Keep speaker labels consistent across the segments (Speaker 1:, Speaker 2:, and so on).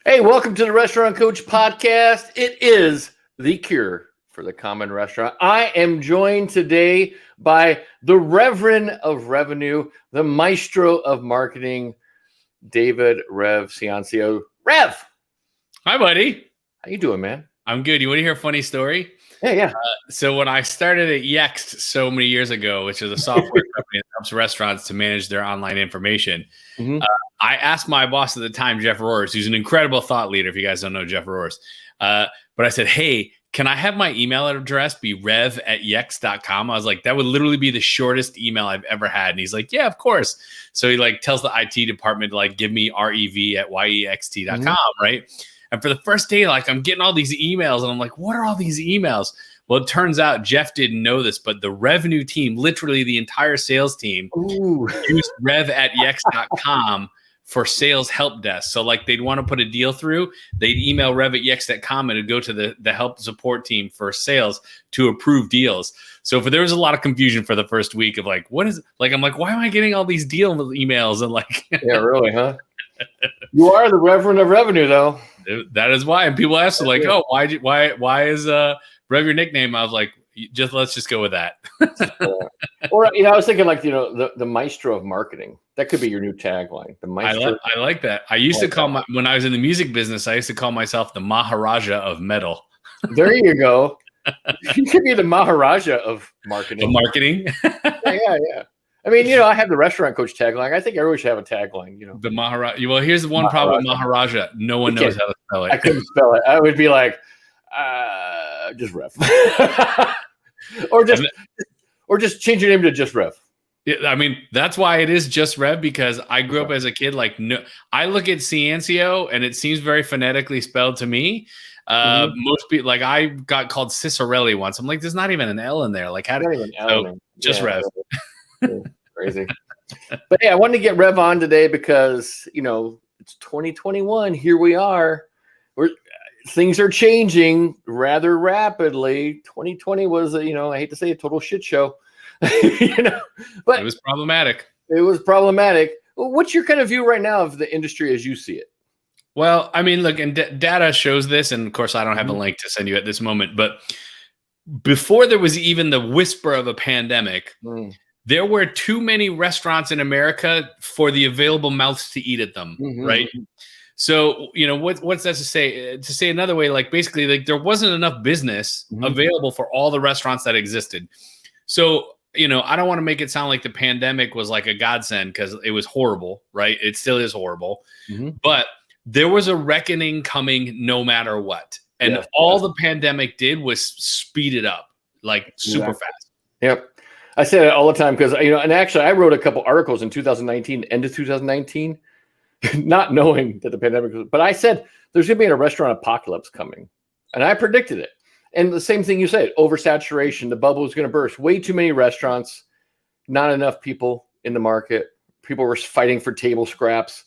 Speaker 1: Hey, welcome to the Restaurant Coach Podcast. It is the cure for the common restaurant. I am joined today by the Reverend of Revenue, the Maestro of Marketing, David Rev Ciancio. Rev,
Speaker 2: Hi, buddy.
Speaker 1: how you doing, man?
Speaker 2: I'm good. You want to hear a funny story?
Speaker 1: Yeah.
Speaker 2: So when I started at Yext so many years ago, which is a software company that helps restaurants to manage their online information, I asked my boss at the time, Jeff Roars, who's an incredible thought leader, if you guys don't know Jeff Roars. But I said, hey, can I have my email address be rev@yext.com? I was like, that would literally be the shortest email I've ever had. And he's like, yeah, of course. So he tells the IT department to give me rev@yext.com, right? And for the first day, I'm getting all these emails and I'm like, what are all these emails? Well, it turns out Jeff didn't know this, but the revenue team, literally the entire sales team, used rev@yext.com for sales help desk. So they'd want to put a deal through, they'd email rev@yext.com and it'd go to the help support team for sales to approve deals. So there was a lot of confusion for the first week of what is it? I'm like, why am I getting all these deal emails? And
Speaker 1: Yeah, really, huh? You are the Reverend of Revenue, though.
Speaker 2: That is why. And people ask, oh, why is Rev your nickname? I was like, let's just go with that.
Speaker 1: Or I was thinking the Maestro of Marketing. That could be your new tagline. The Maestro.
Speaker 2: I like that. I used to call when I was in the music business, I used to call myself the Maharaja of metal.
Speaker 1: There you go. You could be the Maharaja of marketing.
Speaker 2: The marketing.
Speaker 1: Yeah. I mean, I have the Restaurant Coach tagline. I think everyone should have a tagline.
Speaker 2: The Maharaja. Well, here's the one problem with Maharaja. No one knows how to spell it.
Speaker 1: I couldn't spell it. I would be like, just Rev. or just change your name to just Rev.
Speaker 2: Yeah, I mean, that's why it is just Rev, because I grew up as a kid. I look at Ciancio and it seems very phonetically spelled to me. Most people, I got called Cicerelli once. I'm like, there's not even an L in there. How do you just Rev?
Speaker 1: Crazy. But hey, I wanted to get Rev on today because it's 2021. Here we are. Things are changing rather rapidly. 2020 was I hate to say, a total shit show. But
Speaker 2: it was problematic.
Speaker 1: What's your kind of view right now of the industry as you see it?
Speaker 2: Well, I mean, look, and data shows this, and of course I don't have a link to send you at this moment, but before there was even the whisper of a pandemic, there were too many restaurants in America for the available mouths to eat at them, right? So, what's that to say? To say another way, basically, there wasn't enough business available for all the restaurants that existed. So, I don't want to make it sound like the pandemic was like a godsend, because it was horrible, right? It still is horrible. But there was a reckoning coming no matter what. And all the pandemic did was speed it up, super fast. Yep.
Speaker 1: I say that all the time because, and actually I wrote a couple articles in 2019, end of 2019, not knowing that the pandemic was, but I said there's going to be a restaurant apocalypse coming. And I predicted it. And the same thing you said, oversaturation, the bubble is going to burst. Way too many restaurants, not enough people in the market. People were fighting for table scraps.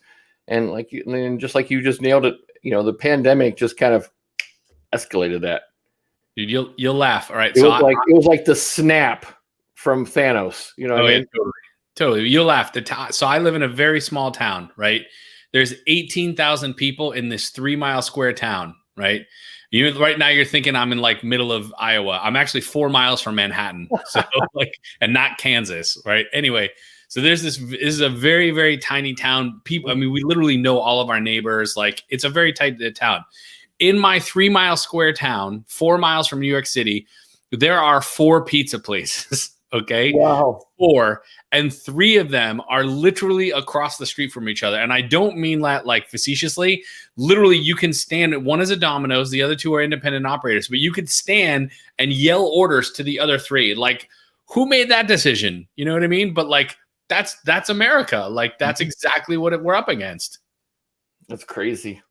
Speaker 1: And just like you just nailed it, the pandemic just kind of escalated that.
Speaker 2: Dude, you'll laugh. All right.
Speaker 1: It was like the snap from Thanos. You know what I mean?
Speaker 2: Totally. You'll laugh. So I live in a very small town, right? There's 18,000 people in this 3-mile square town, right? Right now you're thinking I'm in middle of Iowa. I'm actually 4 miles from Manhattan. So and not Kansas, right? Anyway, so this is a very, very tiny town. People, I mean, we literally know all of our neighbors. It's a very tight town. In my 3-mile square town, 4 miles from New York City, there are 4 pizza places. Okay.
Speaker 1: Wow.
Speaker 2: 4, and 3 of them are literally across the street from each other. And I don't mean that facetiously. Literally, you can stand. One is a Domino's, the other 2 are independent operators. But you could stand and yell orders to the other 3. Who made that decision? You know what I mean? But that's America. That's exactly what we're up against. That's
Speaker 1: crazy.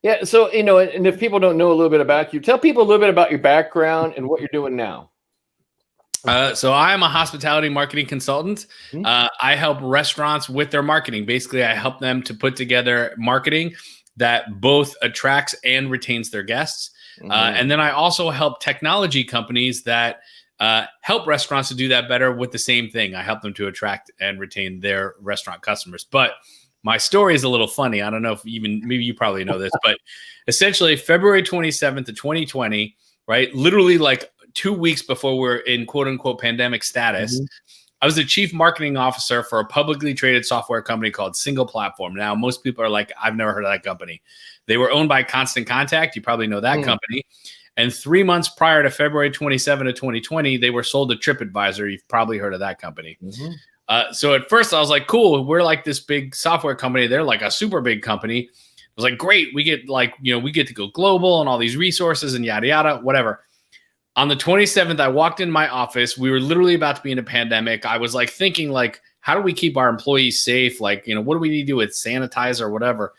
Speaker 1: Yeah. So and if people don't know a little bit about you, tell people a little bit about your background and what you're doing now.
Speaker 2: So I am a hospitality marketing consultant. I help restaurants with their marketing. Basically, I help them to put together marketing that both attracts and retains their guests. And then I also help technology companies that help restaurants to do that better with the same thing. I help them to attract and retain their restaurant customers. But my story is a little funny. I don't know if maybe you probably know this, but essentially February 27th of 2020, right? Literally like 2 weeks before we're in quote unquote pandemic status. I was the chief marketing officer for a publicly traded software company called Single Platform. Now, most people are like, I've never heard of that company. They were owned by Constant Contact. You probably know that company. And 3 months prior to February 27 of 2020, they were sold to TripAdvisor. You've probably heard of that company. So at first I was like, cool, we're like this big software company. They're like a super big company. I was like, great. We get we get to go global and all these resources and yada, yada, whatever. On the 27th, I walked in my office. We were literally about to be in a pandemic. I was like thinking like, how do we keep our employees safe? Like, what do we need to do with sanitizer or whatever?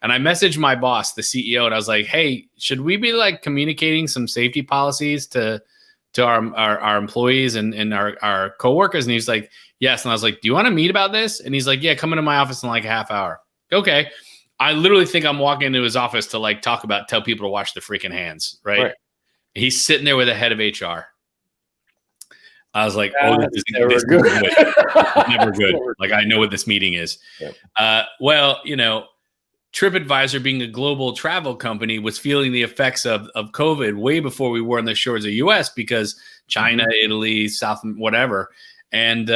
Speaker 2: And I messaged my boss, the CEO, and I was like, hey, should we be like communicating some safety policies to our employees and our coworkers? And he's like, yes. And I was like, do you want to meet about this? And he's like, yeah, come into my office in like a half hour. Okay. I literally think I'm walking into his office to like tell people to wash their freaking hands. Right. He's sitting there with the head of HR. I was like, oh, this is never good. Never good. Like, I know what this meeting is. Well, TripAdvisor, being a global travel company, was feeling the effects of COVID way before we were on the shores of the U.S. because China, Italy, South, whatever. And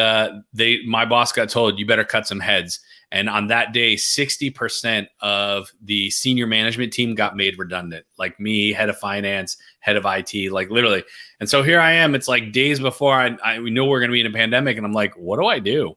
Speaker 2: my boss got told, you better cut some heads. And on that day, 60% of the senior management team got made redundant, like me, head of finance, head of IT, like literally. And so here I am. It's like days before we know we're going to be in a pandemic. And I'm like, what do I do?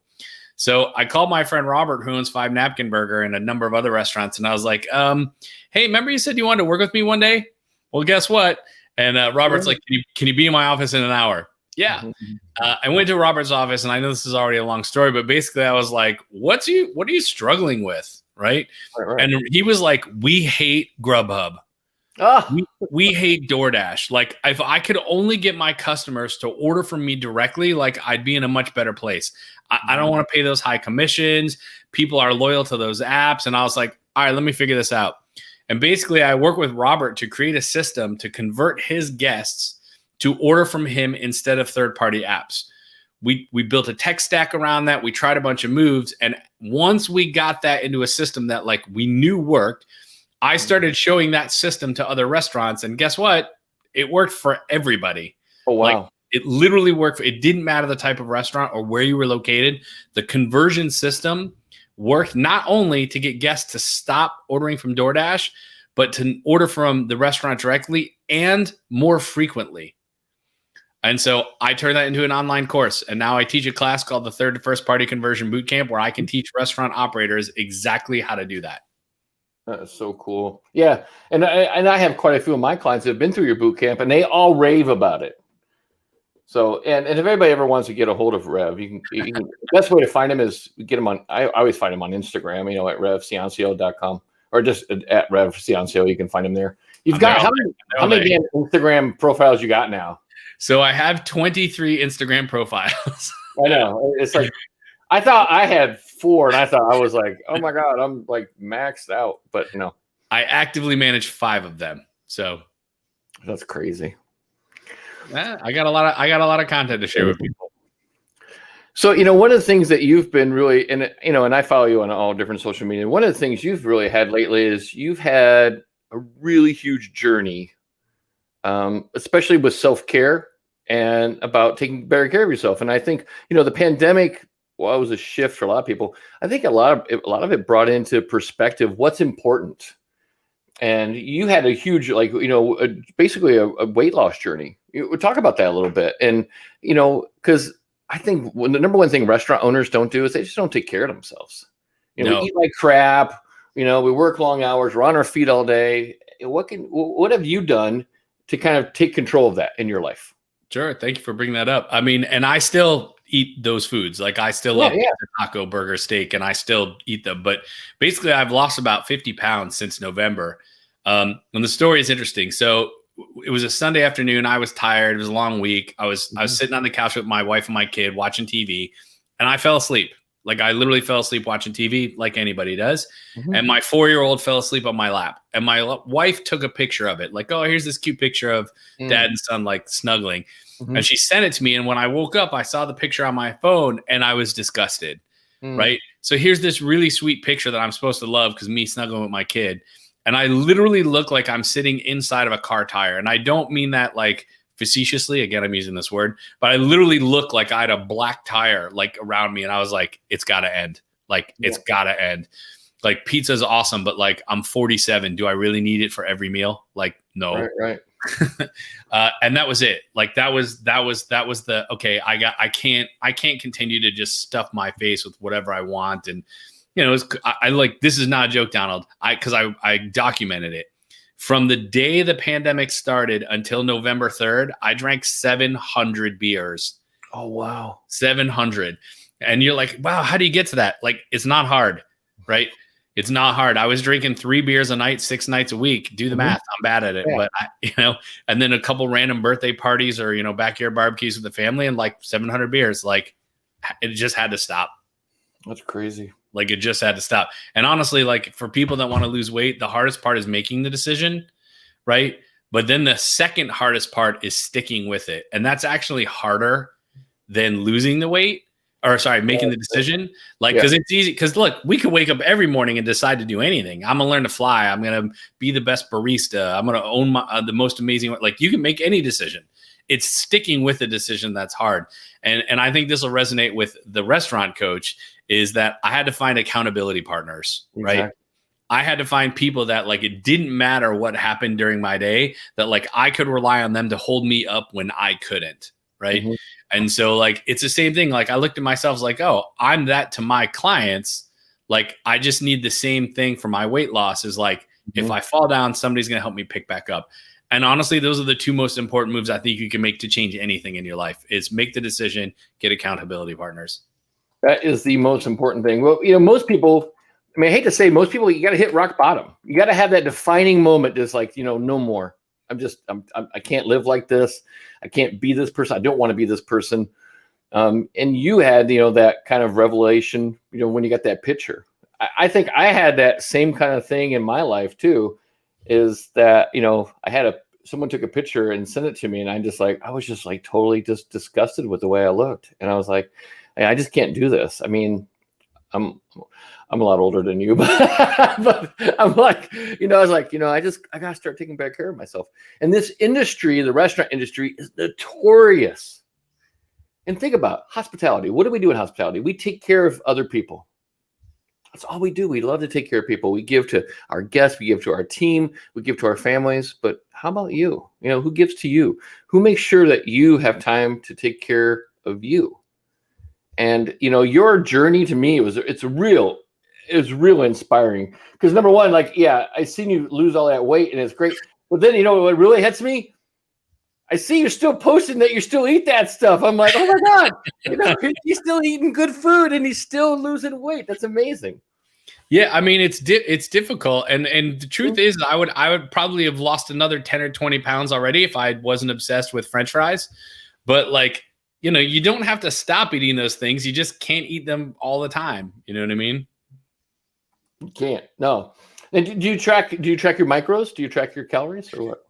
Speaker 2: So I called my friend Robert, who owns 5 Napkin Burger and a number of other restaurants. And I was like, hey, remember you said you wanted to work with me one day? Well, guess what? And Robert's like, can you be in my office in an hour? Yeah. I went to Robert's office, and I know this is already a long story, but basically I was like, what are you struggling with? Right. And he was like, we hate Grubhub. We hate DoorDash. Like, if I could only get my customers to order from me directly, like I'd be in a much better place. I don't want to pay those high commissions. People are loyal to those apps. And I was like, all right, let me figure this out. And basically I work with Robert to create a system to convert his guests to order from him instead of third-party apps. We built a tech stack around that. We tried a bunch of moves. And once we got that into a system that like we knew worked, I started showing that system to other restaurants. And guess what? It worked for everybody.
Speaker 1: Oh, wow.
Speaker 2: Like, it literally worked. It didn't matter the type of restaurant or where you were located. The conversion system worked not only to get guests to stop ordering from DoorDash, but to order from the restaurant directly and more frequently. And so I turned that into an online course. And now I teach a class called the Third to First Party Conversion Bootcamp, where I can teach restaurant operators exactly how to do that.
Speaker 1: That is so cool. Yeah. And I have quite a few of my clients that have been through your boot camp, and they all rave about it. So, and if anybody ever wants to get a hold of Rev, you can the best way to find him is get him on, I always find him on Instagram, at revciancio.com, or just at Rev Ciancio. You can find him there. You've got how many damn Instagram profiles you got now?
Speaker 2: So I have 23 Instagram profiles.
Speaker 1: I know. It's like, I thought I had 4, and I thought I was like, oh my God, I'm like maxed out. But no,
Speaker 2: I actively manage 5 of them. So
Speaker 1: that's crazy.
Speaker 2: I got a lot of content to share with people.
Speaker 1: So, one of the things that you've been really, and I follow you on all different social media. One of the things you've really had lately is you've had a really huge journey, especially with self-care and about taking better care of yourself. And I think, the pandemic, well, it was a shift for a lot of people. I think a lot of it brought into perspective what's important. And you had a huge, basically a weight loss journey. We'll talk about that a little bit. And, because I think the number one thing restaurant owners don't do is they just don't take care of themselves. We eat like crap. We work long hours. We're on our feet all day. What have you done to kind of take control of that in your life?
Speaker 2: Sure. Thank you for bringing that up. I mean, and I still eat those foods. Like, I still love taco, burger, steak, and I still eat them. But basically, I've lost about 50 pounds since November. And the story is interesting. So it was a Sunday afternoon. I was tired. It was a long week. I was sitting on the couch with my wife and my kid watching TV, and I fell asleep. Like, I literally fell asleep watching TV like anybody does. And my 4-year-old fell asleep on my lap. And my wife took a picture of it. Like, oh, here's this cute picture of dad and son, like, snuggling. And she sent it to me. And when I woke up, I saw the picture on my phone, and I was disgusted, right? So here's this really sweet picture that I'm supposed to love because me snuggling with my kid. And I literally look like I'm sitting inside of a car tire. And I don't mean that like facetiously. Again, I'm using this word, but I literally look like I had a black tire like around me. And I was like, it's got to end. Like, it's got to end. Like, pizza's awesome, but like, I'm 47. Do I really need it for every meal? Like, no.
Speaker 1: Right.
Speaker 2: And that was it. Like, that was the, okay, I can't continue to just stuff my face with whatever I want. And, you know, I like, this is not a joke, Donald. Cause I documented it. From the day the pandemic started until November 3rd, I drank 700 beers.
Speaker 1: Oh, wow.
Speaker 2: 700. And you're like, wow, how do you get to that? Like, it's not hard, right? It's not hard. I was drinking 3 beers a night, 6 nights a week. Do the math. I'm bad at it. Yeah. But, and then a couple random birthday parties or, backyard barbecues with the family and like 700 beers. Like, it just had to stop.
Speaker 1: That's crazy.
Speaker 2: Like, it just had to stop. And honestly, like, for people that want to lose weight, the hardest part is making the decision, right? But then the second hardest part is sticking with it. And that's actually harder than losing the weight. Or sorry, making the decision. Like, because it's easy. Because look, we could wake up every morning and decide to do anything. I'm gonna learn to fly. I'm gonna be the best barista. I'm gonna own the most amazing. Like, you can make any decision. It's sticking with the decision that's hard. And I think this will resonate with the restaurant coach. Is that I had to find accountability partners, right? Exactly. I had to find people that like it didn't matter what happened during my day. That like I could rely on them to hold me up when I couldn't. Right. Mm-hmm. And so like, it's the same thing. Like I looked at myself like, oh, I'm that to my clients. Like, I just need the same thing for my weight loss is like, if I fall down, somebody's going to help me pick back up. And honestly, those are the 2 most important moves I think you can make to change anything in your life is make the decision, get accountability partners.
Speaker 1: That is the most important thing. Well, most people, I mean, I hate to say most people, you got to hit rock bottom. You got to have that defining moment. Just like, no more. I can't live like this. I can't be this person. I don't want to be this person. And you had, that kind of revelation, when you got that picture. I think I had that same kind of thing in my life too, is that, I had someone took a picture and sent it to me and I was just like totally just disgusted with the way I looked. And I was like, hey, I just can't do this. I mean, I'm a lot older than you, but I'm like, I was like, I got to start taking better care of myself. And this industry, the restaurant industry, is notorious. And think about hospitality. What do we do in hospitality? We take care of other people. That's all we do. We love to take care of people. We give to our guests. We give to our team. We give to our families. But how about you? Who gives to you? Who makes sure that you have time to take care of you? And, your journey to me it's real inspiring because number one, like, I seen you lose all that weight and it's great. But then, what really hits me? I see you're still posting that you still eat that stuff. I'm like, oh my God, he's still eating good food and he's still losing weight. That's amazing.
Speaker 2: Yeah. I mean, it's difficult. And the truth is I would probably have lost another 10 or 20 pounds already if I wasn't obsessed with French fries. But like, you don't have to stop eating those things. You just can't eat them all the time. You know what I mean?
Speaker 1: You can't. No. And do you track your macros? Do you track your calories or
Speaker 2: what?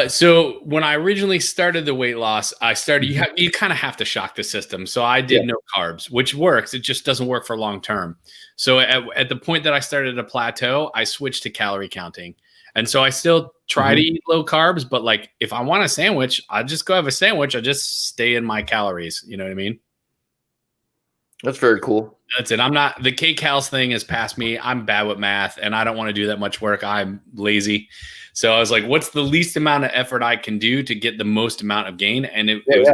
Speaker 2: So when I originally started the weight loss, you kind of have to shock the system. So I did no carbs, which works. It just doesn't work for long term. So at the point that I started a plateau, I switched to calorie counting. And so I still try to eat low carbs, but like if I want a sandwich, I just go have a sandwich. I just stay in my calories. You know what I mean?
Speaker 1: That's very cool.
Speaker 2: That's it. The kcals thing has passed me. I'm bad with math and I don't want to do that much work. I'm lazy. So I was like, what's the least amount of effort I can do to get the most amount of gain? And it was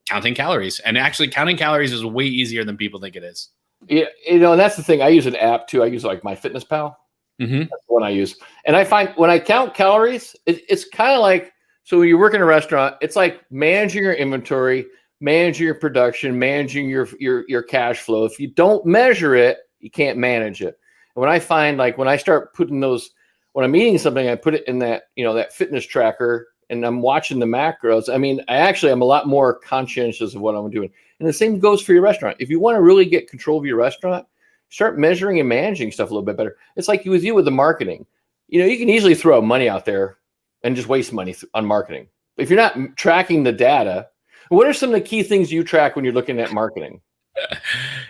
Speaker 2: counting calories. And actually counting calories is way easier than people think it is.
Speaker 1: Yeah. And that's the thing. I use an app too. I use like MyFitnessPal. That's the one I use. And I find when I count calories, it's kind of like, so when you work in a restaurant, it's like managing your inventory, managing your production, managing your cash flow. If you don't measure it, you can't manage it. And when I find like when I start putting when I'm eating something, I put it in that, that fitness tracker and I'm watching the macros. I mean, I'm a lot more conscientious of what I'm doing. And the same goes for your restaurant. If you want to really get control of your restaurant, start measuring and managing stuff a little bit better. It's like with the marketing. You can easily throw money out there and just waste money on marketing. But if you're not tracking the data, what are some of the key things you track when you're looking at marketing?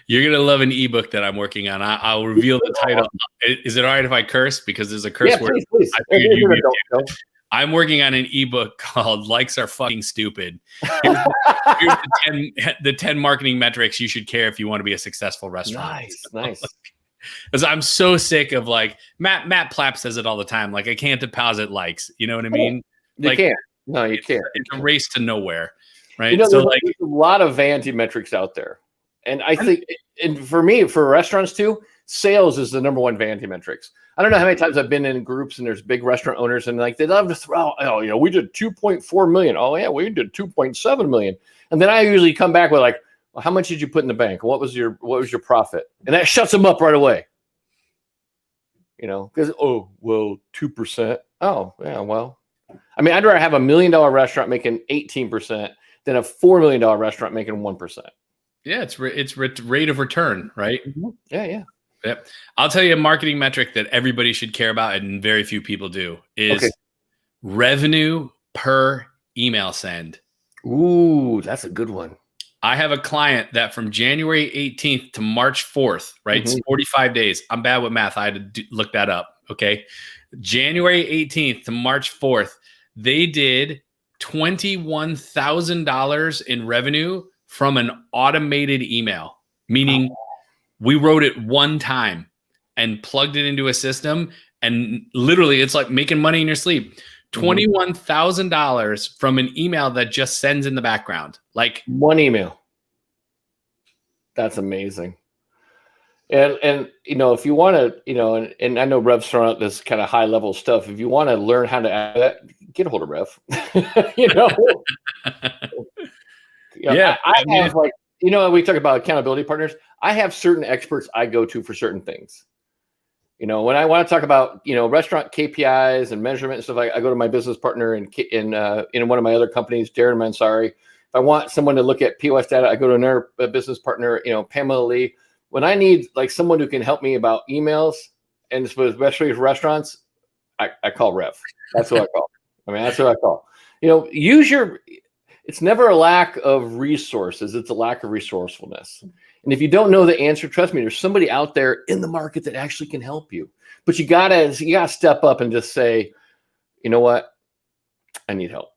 Speaker 2: You're gonna love an ebook that I'm working on. I'll reveal the title. Is it all right if I curse? Because there's a curse word.
Speaker 1: Please.
Speaker 2: I figured you'd be I'm working on an ebook called "Likes Are Fucking Stupid." Here's the 10 marketing metrics you should care if you want to be a successful restaurant.
Speaker 1: Nice.
Speaker 2: Because I'm so sick of like Matt Plapp says it all the time. Like I can't deposit likes. You know what I mean?
Speaker 1: You
Speaker 2: like,
Speaker 1: can't. No, you can't.
Speaker 2: It's a race to nowhere, right?
Speaker 1: You know,
Speaker 2: so
Speaker 1: there's a lot of vanity metrics out there, and I think, and for me, for restaurants too, sales is the number one vanity metrics. I don't know how many times I've been in groups and there's big restaurant owners and like they love to throw, we did 2.4 million. Oh yeah, we did 2.7 million, and then I usually come back with like, well, how much did you put in the bank? What was your profit? And that shuts them up right away. Because 2%. Oh yeah, well. I mean, I'd rather have $1 million restaurant making 18% than a $4 million restaurant making 1%.
Speaker 2: Yeah, it's rate of return, right?
Speaker 1: Mm-hmm. Yeah.
Speaker 2: Yep. I'll tell you a marketing metric that everybody should care about and very few people do is revenue per email send.
Speaker 1: Ooh, that's a good one.
Speaker 2: I have a client that from January 18th to March 4th, right? It's 45 days. I'm bad with math. I had to look that up. Okay. January 18th to March 4th, they did $21,000 in revenue from an automated email, meaning we wrote it one time and plugged it into a system. And literally, it's like making money in your sleep. $21,000 from an email that just sends in the background. Like
Speaker 1: one email. That's amazing. And if you want to, and I know Rev's throwing out this kind of high level stuff. If you want to learn how to add that, get a hold of Rev. I have like, we talk about accountability partners. I have certain experts I go to for certain things. When I want to talk about, restaurant KPIs and measurement and stuff, I go to my business partner in one of my other companies, Darren Mansari. If I want someone to look at POS data, I go to another business partner, Pamela Lee. When I need like someone who can help me about emails and especially for restaurants, I call Rev. That's who I call. That's who I call. It's never a lack of resources. It's a lack of resourcefulness. And if you don't know the answer, trust me, there's somebody out there in the market that actually can help you. But you gotta step up and just say, you know what? I need help.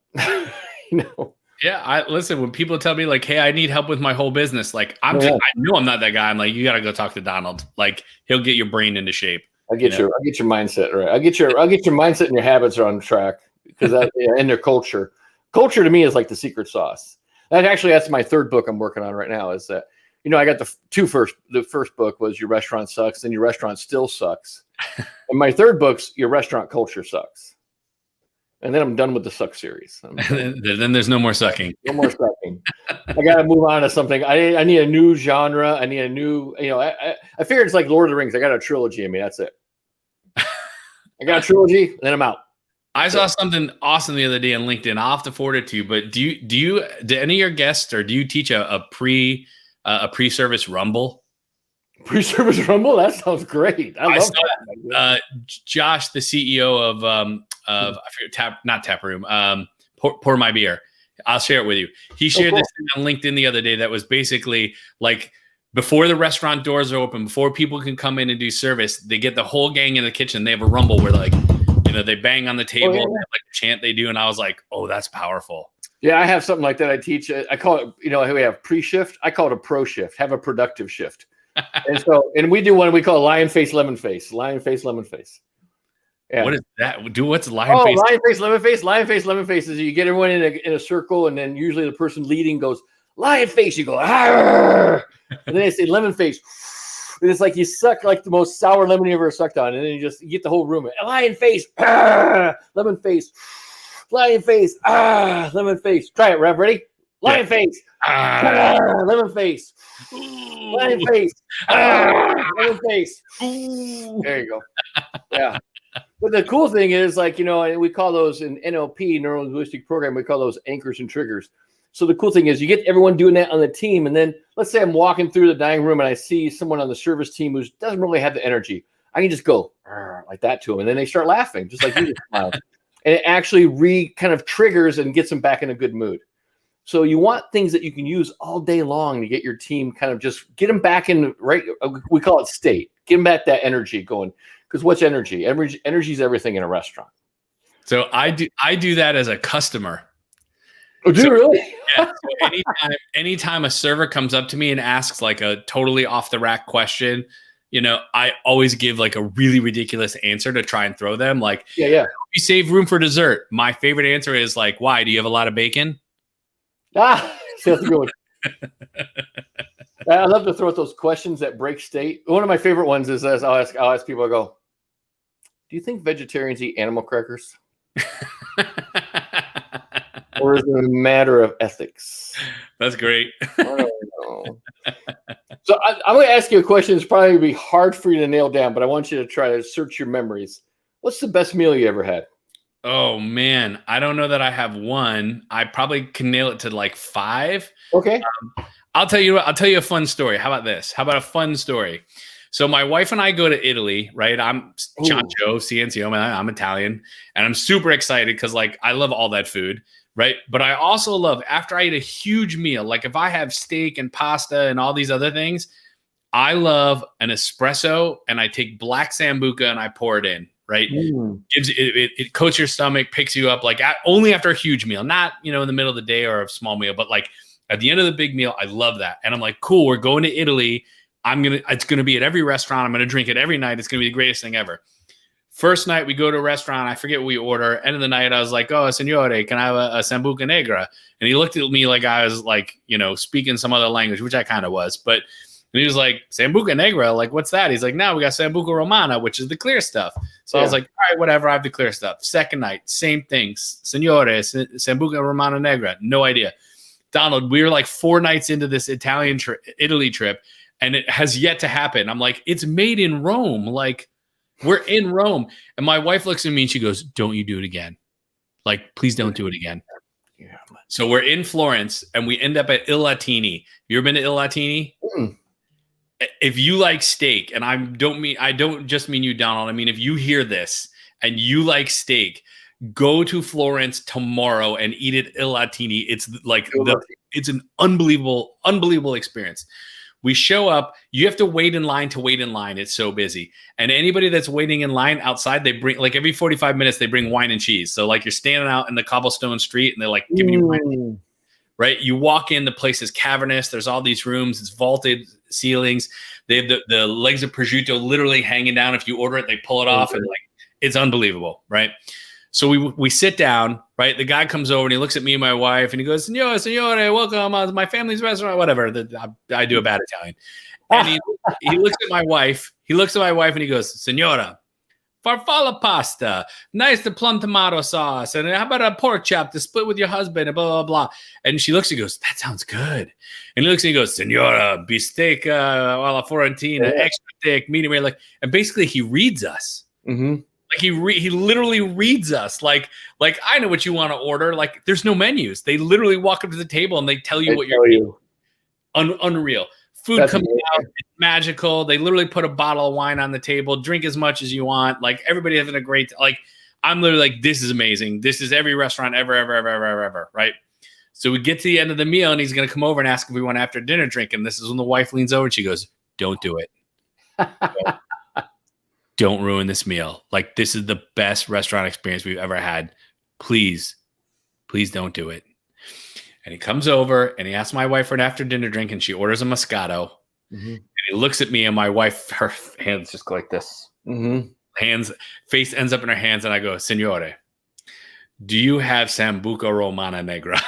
Speaker 2: Yeah, listen, when people tell me like, hey, I need help with my whole business, like I know I'm not that guy. I'm like, you got to go talk to Donald. Like he'll get your brain into shape.
Speaker 1: I'll get your mindset right. I'll get your mindset and your habits are on track because and their culture. Culture to me is like the secret sauce. That's my third book I'm working on right now is that, I got the first book was Your Restaurant Sucks and Your Restaurant Still Sucks. And my third book's Your Restaurant Culture Sucks. And then I'm done with the suck series.
Speaker 2: Then there's no more sucking.
Speaker 1: No more sucking. I got to move on to something. I need a new genre. I need a new, I figured it's like Lord of the Rings. I got a trilogy in me. That's it. I got a trilogy, and then I'm out.
Speaker 2: I saw something awesome the other day on LinkedIn. I'll have to forward it to you. But do any of your guests or do you teach a pre-service rumble?
Speaker 1: Pre-service rumble? That sounds great. I love
Speaker 2: that. Josh, the CEO of I forget not Tap Room, Pour My Beer. I'll share it with you. He shared this thing on LinkedIn the other day that was basically like before the restaurant doors are open, before people can come in and do service, they get the whole gang in the kitchen. They have a rumble where like, they bang on the table, and they have like a chant they do. And I was like, oh, that's powerful.
Speaker 1: Yeah, I have something like that. I teach. I call it, we have pre-shift. I call it a pro shift. Have a productive shift. and we do one we call lion face, lemon face. Lion face, lemon face. Yeah.
Speaker 2: What is that? What's lion face?
Speaker 1: Lion face, lemon face. Lion face, lemon face is you get everyone in a circle, and then usually the person leading goes lion face. You go, Arr! And then they say lemon face. And it's like you suck like the most sour lemon you ever sucked on, and then you get the whole room. Lion face, lemon face, lion face, lemon face. Try it, Rev. Ready? Lion face, lemon face, lion face, lemon face. There you go. Yeah. But the cool thing is, like, we call those in NLP, neuro-linguistic program, we call those anchors and triggers. So the cool thing is you get everyone doing that on the team. And then let's say I'm walking through the dining room and I see someone on the service team who doesn't really have the energy. I can just go like that to them. And then they start laughing, just like you just smiled. And it actually kind of triggers and gets them back in a good mood. So you want things that you can use all day long to get your team kind of just get them back in right. We call it state. Get them back that energy going. Because what's energy? Energy is everything in a restaurant.
Speaker 2: So I do that as a customer.
Speaker 1: Oh, do you really?
Speaker 2: Yeah. So anytime a server comes up to me and asks like a totally off the rack question, I always give like a really ridiculous answer to try and throw them. Like,
Speaker 1: yeah.
Speaker 2: You save room for dessert. My favorite answer is like, why? Do you have a lot of bacon?
Speaker 1: That's a good one. I love to throw out those questions that break state. One of my favorite ones is I'll ask people, I go, do you think vegetarians eat animal crackers? Or is it a matter of ethics?
Speaker 2: That's great.
Speaker 1: I don't know. So I'm going to ask you a question that's probably going to be hard for you to nail down, but I want you to try to search your memories. What's the best meal you ever had?
Speaker 2: Oh, man. I don't know that I have one. I probably can nail it to like 5.
Speaker 1: Okay.
Speaker 2: I'll tell you a fun story. How about this? How about a fun story? So my wife and I go to Italy, right? I'm Ciancio, Ciancio, I'm Italian, and I'm super excited because like I love all that food, right? But I also love after I eat a huge meal, like if I have steak and pasta and all these other things, I love an espresso and I take black Sambuca and I pour it in, right? It coats your stomach, picks you up like only after a huge meal, not in the middle of the day or a small meal, but like at the end of the big meal. I love that. And I'm like, cool, we're going to Italy. It's going to be at every restaurant. I'm going to drink it every night. It's going to be the greatest thing ever. First night we go to a restaurant. I forget what we order. End of the night, I was like, oh, signore, can I have a Sambuca Negra? And he looked at me like I was like, speaking some other language, which I kind of was. But he was like, Sambuca Negra? Like, what's that? He's like, no, we got Sambuca Romana, which is the clear stuff. So I was like, all right, whatever. I have the clear stuff. Second night, same thing. Signore, Sambuca Romana Negra. No idea. Donald, we were like 4 nights into this Italy trip. And it has yet to happen. I'm like, it's made in Rome. Like, we're in Rome. And my wife looks at me and she goes, don't you do it again. Like, please don't do it again. Yeah. So we're in Florence and we end up at Il Latini. You ever been to Il Latini? If you like steak, and I don't just mean you, Donald. I mean, if you hear this and you like steak, go to Florence tomorrow and eat at Il Latini. It's like it's an unbelievable experience. We show up. You have to wait in line to wait in line. It's so busy. And anybody that's waiting in line outside, they bring like every 45 minutes, they bring wine and cheese. So like you're standing out in the cobblestone street and they're like giving you wine. Right? You walk in, the place is cavernous. There's all these rooms. It's vaulted ceilings. They have the legs of prosciutto literally hanging down. If you order it, they pull it off. And like, it's unbelievable. Right? So we sit down, right? The guy comes over and he looks at me and my wife and he goes, Signore, welcome to my family's restaurant, whatever. I do a bad Italian. And he looks at my wife. He looks at my wife and he goes, Signora, farfalla pasta, nice the plum tomato sauce. And how about a pork chop to split with your husband and blah, blah, blah. And she looks and goes, that sounds good. And he looks and he goes, Signora, bistecca alla Fiorentina, extra thick, medium rare. Like, and basically he reads us. Mm-hmm. Like he literally reads us. Like I know what you want to order. Like there's no menus. They literally walk up to the table and they tell you what you're eating. Unreal. Food comes out. It's magical. They literally put a bottle of wine on the table. Drink as much as you want. Like everybody having a great. Like I'm literally like, this is amazing. This is every restaurant ever. Right. So we get to the end of the meal and he's gonna come over and ask if we want after dinner drink. And this is when the wife leans over and she goes, "Don't do it." Don't ruin this meal. Like this is the best restaurant experience we've ever had. Please don't do it. And he comes over and he asks my wife for an after dinner drink and she orders a Moscato. Mm-hmm. And he looks at me and my wife, her hands just go like this. Mm-hmm. Face ends up in her hands and I go, Signore, do you have Sambuca Romana Negra?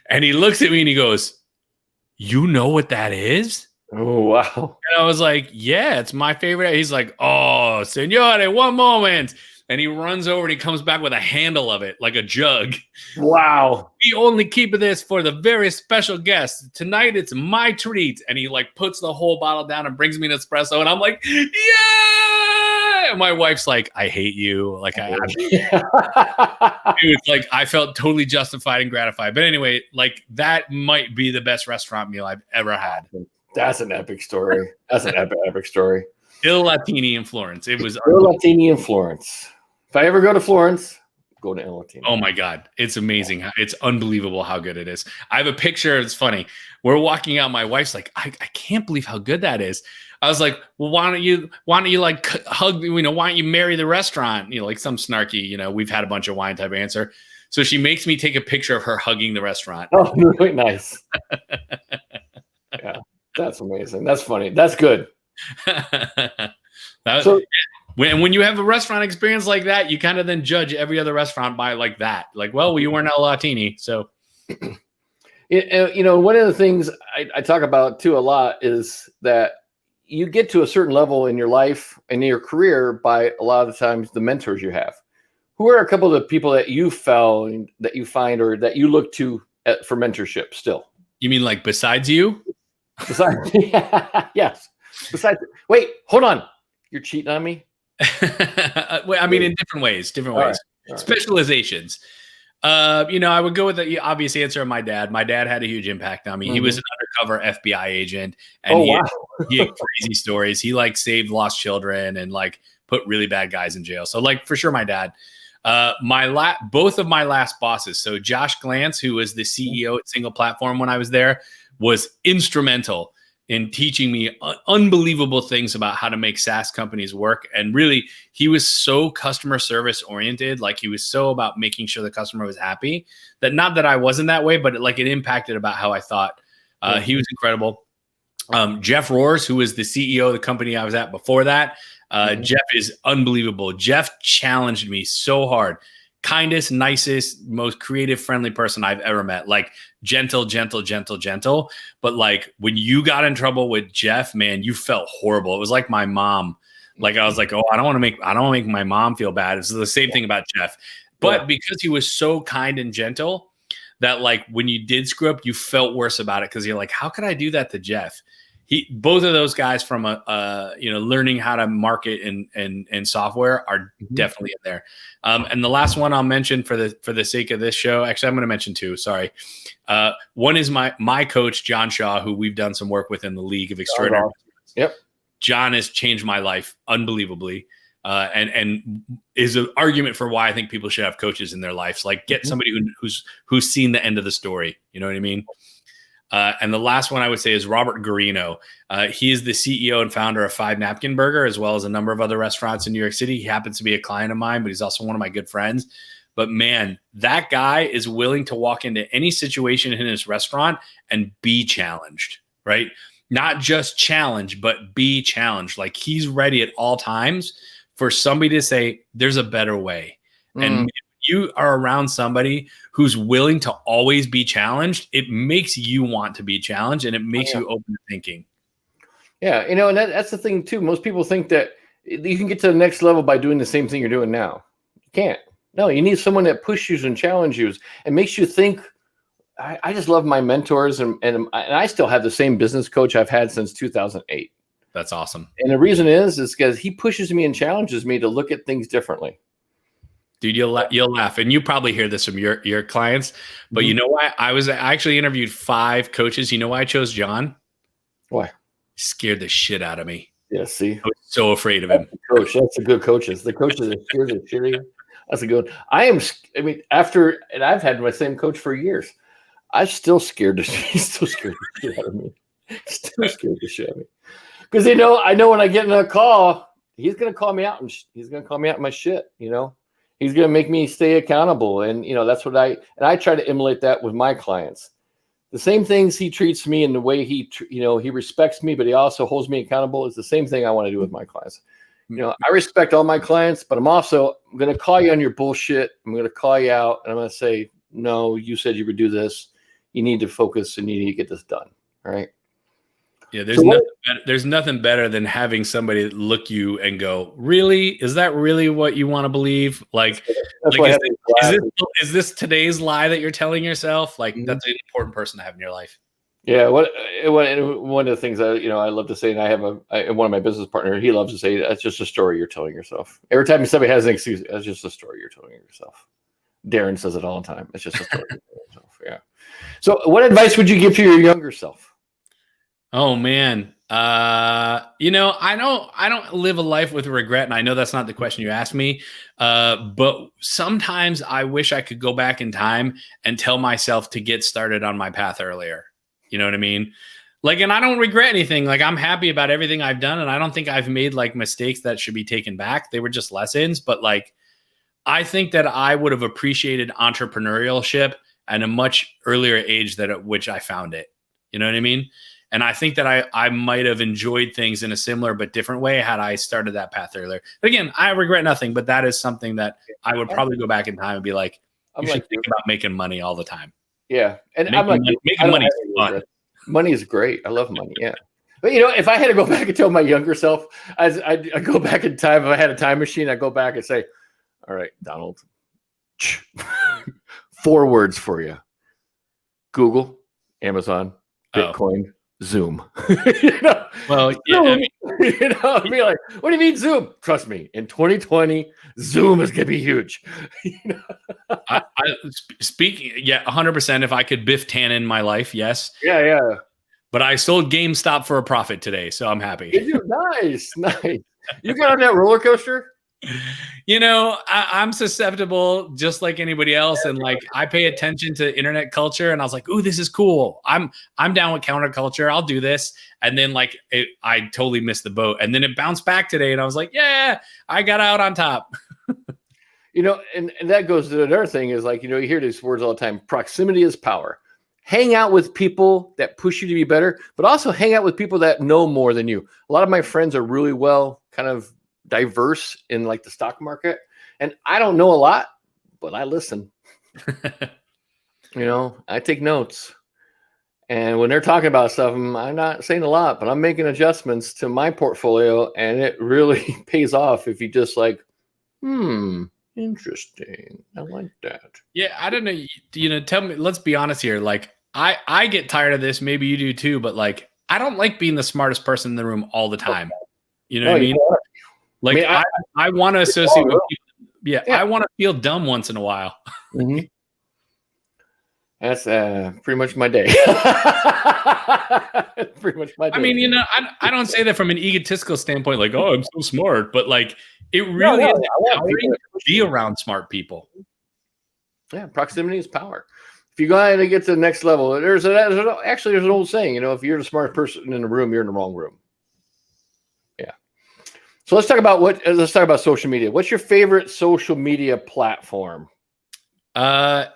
Speaker 2: And he looks at me and he goes, you know what that is?
Speaker 1: Oh, wow.
Speaker 2: And I was like, yeah, it's my favorite. He's like, oh, Signore, one moment. And he runs over and he comes back with a handle of it, like a jug.
Speaker 1: Wow.
Speaker 2: We only keep this for the very special guests. Tonight, it's my treat. And he like puts the whole bottle down and brings me an espresso. And I'm like, yeah. And my wife's like, I hate you. Like, it's like, I felt totally justified and gratified. But anyway, like that might be the best restaurant meal I've ever had.
Speaker 1: That's an epic story. That's an epic story.
Speaker 2: Il Latini in Florence. It was
Speaker 1: Il Latini in Florence. If I ever go to Florence, go to El Latino.
Speaker 2: Oh my God. It's amazing. It's unbelievable how good it is. I have a picture. It's funny. We're walking out. My wife's like, I can't believe how good that is. I was like, well, why don't you like hug, why don't you marry the restaurant? Like some snarky, we've had a bunch of wine type answer. So she makes me take a picture of her hugging the restaurant.
Speaker 1: Oh, really nice. Yeah, that's amazing. That's funny. That's good.
Speaker 2: When you have a restaurant experience like that, you kind of then judge every other restaurant by like that. Like, well, you weren't El Latini, so.
Speaker 1: One of the things I talk about too a lot is that you get to a certain level in your life and in your career by a lot of the times the mentors you have. Who are a couple of the people that you found, that you find, or that you look to for mentorship still?
Speaker 2: You mean like besides you?
Speaker 1: Besides, yes. Besides, wait, hold on. You're cheating on me?
Speaker 2: Well, I mean, in different ways. All right. Specializations. I would go with the obvious answer of my dad. My dad had a huge impact on me. He was an undercover FBI agent, and he had crazy stories. He like saved lost children and like put really bad guys in jail. So like for sure, my dad. Both of my last bosses. So Josh Glantz, who was the CEO at Single Platform when I was there, was instrumental in teaching me unbelievable things about how to make SaaS companies work. And really, he was so customer service oriented. Like he was so about making sure the customer was happy that not that I wasn't that way, but it impacted about how I thought. He was incredible. Jeff Roars, who was the CEO of the company I was at before that. Jeff is unbelievable. Jeff challenged me so hard. Kindest, nicest, most creative, friendly person I've ever met. Like gentle. But like when you got in trouble with Jeff, man, you felt horrible. It was like my mom. Like I was like, oh, I don't want to make my mom feel bad. It's the same thing about Jeff. But because he was so kind and gentle that like when you did screw up, you felt worse about it because you're like, how could I do that to Jeff? Both of those guys from learning how to market and software are definitely in there. And the last one I'll mention for the sake of this show, actually, I'm going to mention two. Sorry. One is my coach, John Shaw, who we've done some work with in the League of Extraordinary.
Speaker 1: Yep.
Speaker 2: John has changed my life unbelievably. And is an argument for why I think people should have coaches in their lives. Like get somebody who's seen the end of the story. You know what I mean? And the last one I would say is Robert Garino. He is the CEO and founder of Five Napkin Burger, as well as a number of other restaurants in New York City. He happens to be a client of mine, but he's also one of my good friends. But man, that guy is willing to walk into any situation in his restaurant and be challenged, right? Not just challenged, but be challenged. Like he's ready at all times for somebody to say, there's a better way. And you are around somebody who's willing to always be challenged, it makes you want to be challenged and it makes you open to thinking. Yeah.
Speaker 1: And that's the thing too. Most people think that you can get to the next level by doing the same thing you're doing now. You can't. No, you need someone that pushes you and challenges you and makes you think. I just love my mentors and I still have the same business coach I've had since 2008.
Speaker 2: That's awesome.
Speaker 1: And the reason is because he pushes me and challenges me to look at things differently.
Speaker 2: Dude, you'll laugh, and you probably hear this from your clients. But you know why? I actually interviewed 5 coaches. You know why I chose John?
Speaker 1: Why?
Speaker 2: He scared the shit out of me.
Speaker 1: Yeah, see,
Speaker 2: I was so afraid of him.
Speaker 1: Coach, that's a good coaches. The coaches that scared the shit out of you. That's a good. And I've had my same coach for years. I'm still scared. He's still scared the shit out of me. Still scared the shit out of me. Because I know when I get in a call, he's gonna call me out and he's gonna call me out my shit. He's going to make me stay accountable. And, that's what I try to emulate that with my clients. The same things he treats me and the way he respects me, but he also holds me accountable is the same thing I want to do with my clients. I respect all my clients, but I'm going to call you on your bullshit. I'm going to call you out and I'm going to say, no, you said you would do this. You need to focus and you need to get this done. All right.
Speaker 2: Yeah, there's nothing better than having somebody look you and go, really? Is that really what you want to believe? Is this today's lie that you're telling yourself? Like that's an important person to have in your life. Yeah.
Speaker 1: One of the things I love to say, and I have one of my business partners, he loves to say, that's just a story you're telling yourself. Every time somebody has an excuse, that's just a story you're telling yourself. Darren says it all the time. It's just a story you're telling yourself. Yeah. So what advice would you give to your younger self?
Speaker 2: Oh man, I don't live a life with regret, and I know that's not the question you asked me. But sometimes I wish I could go back in time and tell myself to get started on my path earlier. You know what I mean? Like, and I don't regret anything. Like, I'm happy about everything I've done, and I don't think I've made like mistakes that should be taken back. They were just lessons. But like, I think that I would have appreciated entrepreneurship at a much earlier age than at which I found it. You know what I mean? And I think that I might have enjoyed things in a similar but different way had I started that path earlier. But again, I regret nothing, but that is something that I would probably go back in time and be like, you should think about making money all the time.
Speaker 1: Yeah. And
Speaker 2: making money is fun.
Speaker 1: Money is great. I love money. Yeah. But, if I had to go back and tell my younger self, I'd go back in time. If I had a time machine, I'd go back and say, all right, Donald, 4 words for you: Google, Amazon, Bitcoin, Zoom.
Speaker 2: Well, yeah,
Speaker 1: Zoom. I'd be like, what do you mean Zoom? Trust me, in 2020, Zoom is gonna be huge.
Speaker 2: Speaking, 100%. If I could Biff Tannen my life, yes.
Speaker 1: Yeah.
Speaker 2: But I sold GameStop for a profit today, so I'm happy.
Speaker 1: Nice. You got on that roller coaster?
Speaker 2: I'm susceptible just like anybody else. And like, I pay attention to internet culture, and I was like, ooh, this is cool. I'm down with counterculture. I'll do this. And then like, I totally missed the boat. And then it bounced back today. And I was like, yeah, I got out on top.
Speaker 1: And that goes to another thing is like, you hear these words all the time. Proximity is power. Hang out with people that push you to be better, but also hang out with people that know more than you. A lot of my friends are really well kind of diverse in like the stock market, and I don't know a lot, but I listen. I take notes, and when they're talking about stuff, I'm not saying a lot, but I'm making adjustments to my portfolio, and it really pays off if you just like, interesting, I like that.
Speaker 2: Yeah, I don't know. Tell me, let's be honest here. Like, I get tired of this. Maybe you do too, but like, I don't like being the smartest person in the room all the time. You know what I mean? Like, I want to associate with people. Yeah, I want to feel dumb once in a while.
Speaker 1: Mm-hmm. That's pretty much my day. Pretty much my day.
Speaker 2: I mean, I don't say that from an egotistical standpoint, like, oh, I'm so smart, but like, it really is empowering to be around smart people.
Speaker 1: Yeah, proximity is power. If you go ahead and get to the next level, there's an old saying, if you're the smartest person in the room, you're in the wrong room. Yeah. So let's talk about social media. What's your favorite social media platform?
Speaker 2: I've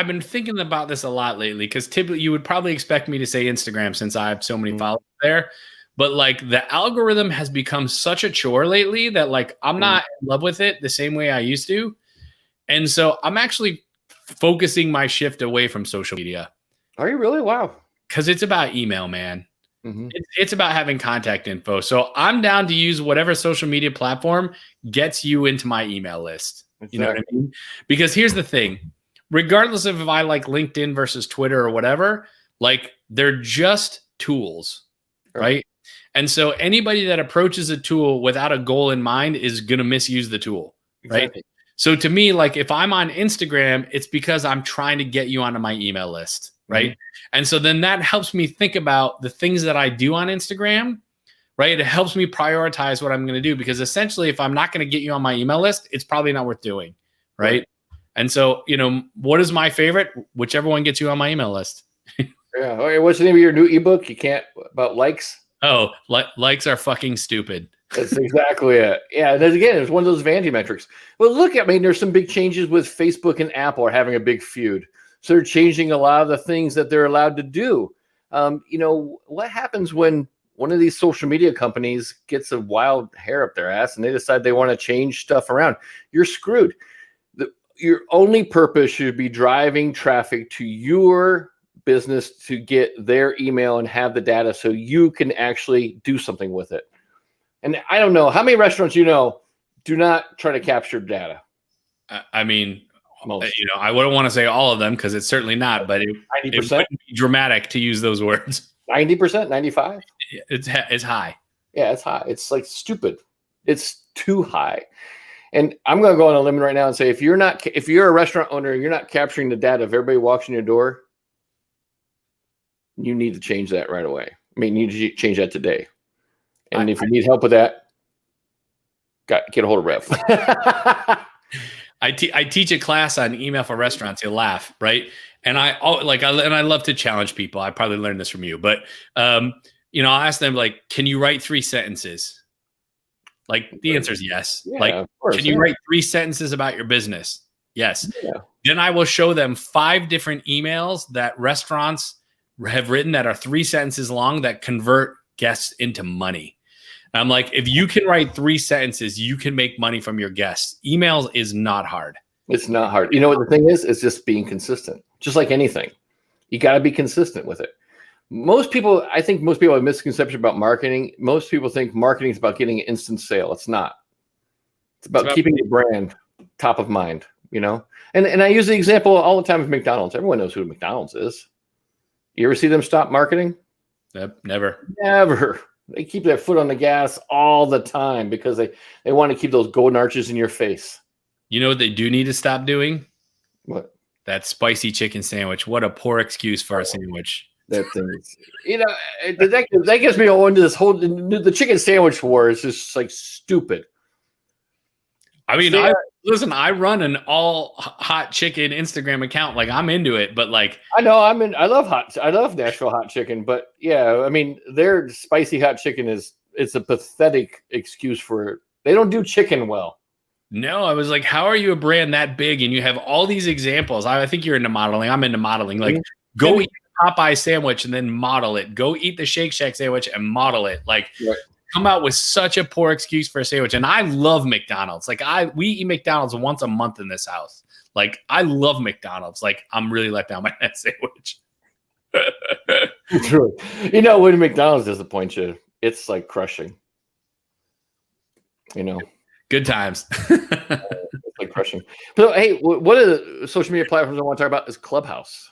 Speaker 2: been thinking about this a lot lately, because typically you would probably expect me to say Instagram since I have so many followers there. But like, the algorithm has become such a chore lately that like, I'm not in love with it the same way I used to. And so I'm actually focusing my shift away from social media.
Speaker 1: Are you really? Wow.
Speaker 2: Because it's about email, man.
Speaker 1: Mm-hmm.
Speaker 2: It's about having contact info. So I'm down to use whatever social media platform gets you into my email list. Exactly. You know what I mean? Because here's the thing. Regardless of if I like LinkedIn versus Twitter or whatever, like, they're just tools, right? And so anybody that approaches a tool without a goal in mind is going to misuse the tool, right? Exactly. So to me, like, if I'm on Instagram, it's because I'm trying to get you onto my email list, right? Mm-hmm. And so then that helps me think about the things that I do on Instagram, right? It helps me prioritize what I'm going to do, because essentially, if I'm not going to get you on my email list, it's probably not worth doing, right? And so, what is my favorite? Whichever one gets you on my email list.
Speaker 1: Yeah. Okay, what's the name of your new ebook? About likes?
Speaker 2: Oh, likes are fucking stupid.
Speaker 1: That's exactly it. Yeah. There's one of those vanity metrics. Well, there's some big changes with Facebook and Apple are having a big feud. So they're changing a lot of the things that they're allowed to do. What happens when one of these social media companies gets a wild hair up their ass and they decide they want to change stuff around? You're screwed. Your only purpose should be driving traffic to your business to get their email and have the data so you can actually do something with it. And I don't know how many restaurants do not try to capture data.
Speaker 2: I mean, most. I wouldn't want to say all of them, because it's certainly not, but it wouldn't be dramatic to use those words.
Speaker 1: 90%, 95%.
Speaker 2: It's high.
Speaker 1: Yeah, it's high. It's like stupid. It's too high. And I'm going to go on a limb right now and say, if you're a restaurant owner, you're not capturing the data. If everybody walks in your door, you need to change that right away. I mean, you need to change that today. And if you need help with that, get a hold of Rev.
Speaker 2: I teach a class on email for restaurants. You'll laugh, right? And I love to challenge people. I probably learned this from you, but I'll ask them like, can you write 3 sentences? Like the answer is yes.
Speaker 1: Yeah,
Speaker 2: like,
Speaker 1: of course,
Speaker 2: can you write 3 sentences about your business? Yes.
Speaker 1: Yeah.
Speaker 2: Then I will show them 5 different emails that restaurants have written that are 3 sentences long that convert guests into money. And I'm like, if you can write 3 sentences, you can make money from your guests. Emails is not hard.
Speaker 1: It's not hard. You know what the thing is? It's just being consistent. Just like anything. You got to be consistent with it. I think most people have a misconception about marketing. Most people think marketing is about getting an instant sale. It's not. It's about keeping your brand top of mind, And I use the example all the time of McDonald's. Everyone knows who McDonald's is. You ever see them stop marketing?
Speaker 2: Yep, never.
Speaker 1: Never. They keep their foot on the gas all the time because they want to keep those golden arches in your face.
Speaker 2: You know what they do need to stop doing?
Speaker 1: What?
Speaker 2: That spicy chicken sandwich. What a poor excuse for a sandwich.
Speaker 1: That thing is, that gets me all into this whole the chicken sandwich war is just like stupid.
Speaker 2: I mean, I run an all hot chicken Instagram account. Like I'm into it, but like
Speaker 1: I know I love Nashville hot chicken, but yeah, I mean their spicy hot chicken it's a pathetic excuse for it. They don't do chicken well.
Speaker 2: No, I was like, how are you a brand that big and you have all these examples? I think you're into modeling. I'm into modeling. Like go eat the Popeye sandwich and then model it. Go eat the Shake Shack sandwich and model it. Like come out with such a poor excuse for a sandwich. And I love McDonald's. Like we eat McDonald's once a month in this house. Like I love McDonald's. Like I'm really let down by that sandwich.
Speaker 1: True. When McDonald's disappoints you, it's like crushing.
Speaker 2: Good times.
Speaker 1: It's like crushing. So hey, one of the social media platforms I want to talk about is Clubhouse.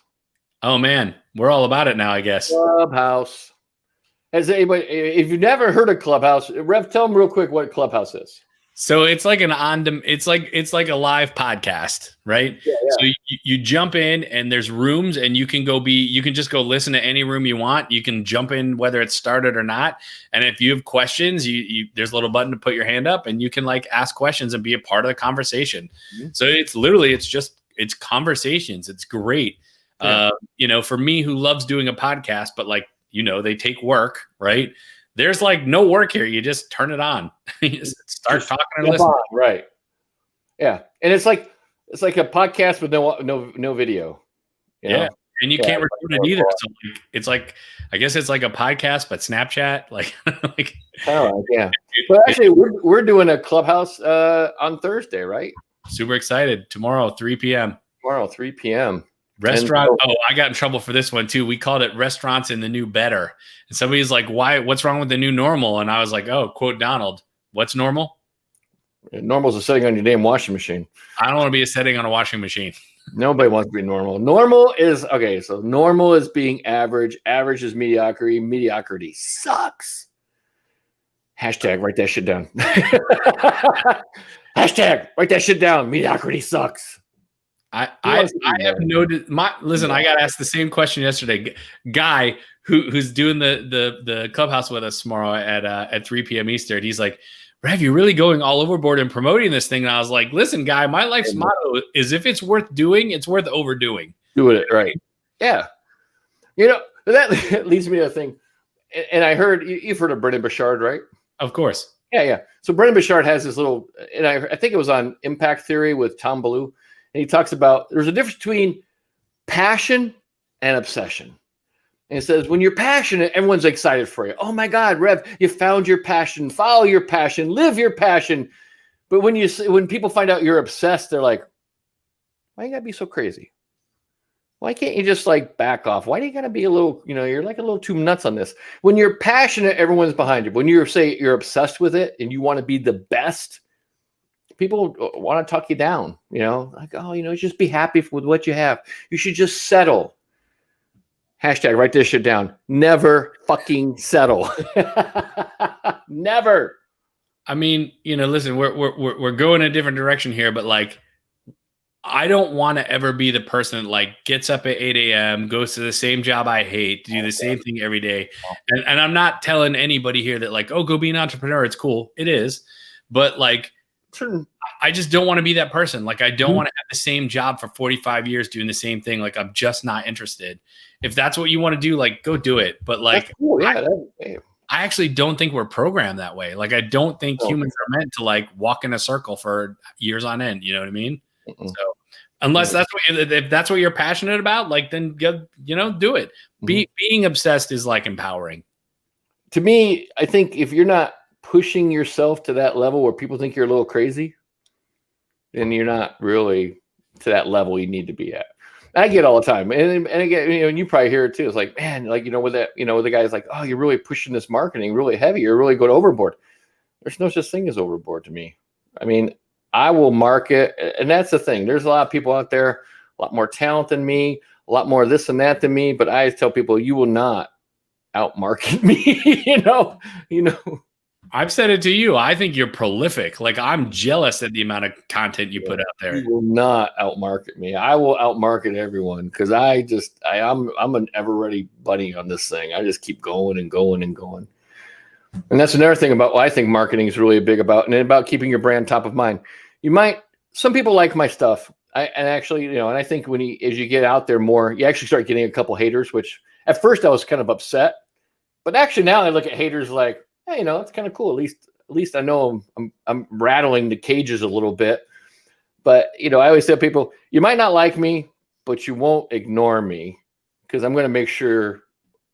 Speaker 2: Oh man, we're all about it now, I guess.
Speaker 1: Clubhouse. Has anybody? If you've never heard of Clubhouse, Rev, tell them real quick what Clubhouse is.
Speaker 2: So it's like it's like a live podcast, right? Yeah. So you jump in and there's rooms and you can just go listen to any room you want. You can jump in whether it's started or not. And if you have questions, there's a little button to put your hand up and you can like ask questions and be a part of the conversation. Mm-hmm. So it's conversations. It's great. Yeah. For me who loves doing a podcast, but like, they take work, right? There's like no work here. You just turn it on. You just start talking and listen.
Speaker 1: Right. Yeah. And it's like a podcast with no video.
Speaker 2: Yeah. And you can't record it either. So it's like, I guess it's like a podcast, but Snapchat, like,
Speaker 1: yeah. But actually we're doing a Clubhouse on Thursday, right?
Speaker 2: Super excited. Tomorrow, 3 p.m.
Speaker 1: Tomorrow, 3 p.m.
Speaker 2: Restaurant. I got in trouble for this one too. We called it restaurants in the new better. And somebody's like, why? What's wrong with the new normal? And I was like, oh, quote Donald, what's normal?
Speaker 1: Normal's a setting on your damn washing machine.
Speaker 2: I don't want to be a setting on a washing machine.
Speaker 1: Nobody wants to be normal. Normal is okay. So normal is being average. Average is mediocrity. Mediocrity sucks. Hashtag write that shit down. Hashtag write that shit down. Mediocrity sucks.
Speaker 2: I have noted I got asked the same question yesterday. Guy who's doing the Clubhouse with us tomorrow at 3 p.m. Eastern. He's like, Rev, you're really going all overboard and promoting this thing. And I was like, listen, guy, my life's motto is if it's worth doing, it's worth overdoing.
Speaker 1: Doing it right. Yeah. That leads me to a thing. And I heard you've heard of Brendan Burchard, right?
Speaker 2: Of course.
Speaker 1: Yeah. So Brendan Burchard has this little, and I think it was on Impact Theory with Tom Ballou. And he talks about there's a difference between passion and obsession. And he says, when you're passionate, everyone's excited for you. Oh my God, Rev, you found your passion, follow your passion, live your passion. But when people find out you're obsessed, they're like, why you gotta be so crazy? Why can't you just like back off? Why do you gotta be a little, you're like a little too nuts on this? When you're passionate, everyone's behind you. When you're obsessed with it and you want to be the best, people want to talk you down, like, just be happy with what you have. You should just settle. Hashtag write this shit down. Never fucking settle. Never.
Speaker 2: I mean, listen, we're going a different direction here, but like, I don't want to ever be the person that like gets up at 8 a.m., goes to the same job I hate, do the same thing every day. And I'm not telling anybody here that like, oh, go be an entrepreneur. It's cool. It is. But like, I just don't want to be that person. Like, I don't want to have the same job for 45 years doing the same thing. Like, I'm just not interested. If that's what you want to do, like, go do it. But like,
Speaker 1: cool.
Speaker 2: I actually don't think we're programmed that way. Like, I don't think humans are meant to like walk in a circle for years on end. You know what I mean? So unless if that's what you're passionate about, like, then do it. Being obsessed is like empowering.
Speaker 1: To me, I think if you're not pushing yourself to that level where people think you're a little crazy, then you're not really to that level you need to be at. I get all the time, and again, and you probably hear it too. It's like, man, like with that, with the guys like, oh, you're really pushing this marketing really heavy. You're really going overboard. There's no such thing as overboard to me. I mean, I will market, and that's the thing. There's a lot of people out there, a lot more talent than me, a lot more this and that than me. But I tell people, you will not outmarket me.
Speaker 2: I've said it to you. I think you're prolific. Like, I'm jealous at the amount of content you put out there.
Speaker 1: You will not outmarket me. I will outmarket everyone because I'm an ever ready bunny on this thing. I just keep going and going and going. And that's another thing about what I think marketing is really big about, and about keeping your brand top of mind. Some people like my stuff. And I think as you get out there more, you actually start getting a couple haters, which at first I was kind of upset, but actually now I look at haters like, hey, it's kind of cool. At least I know I'm rattling the cages a little bit. But I always tell people, you might not like me, but you won't ignore me because I'm going to make sure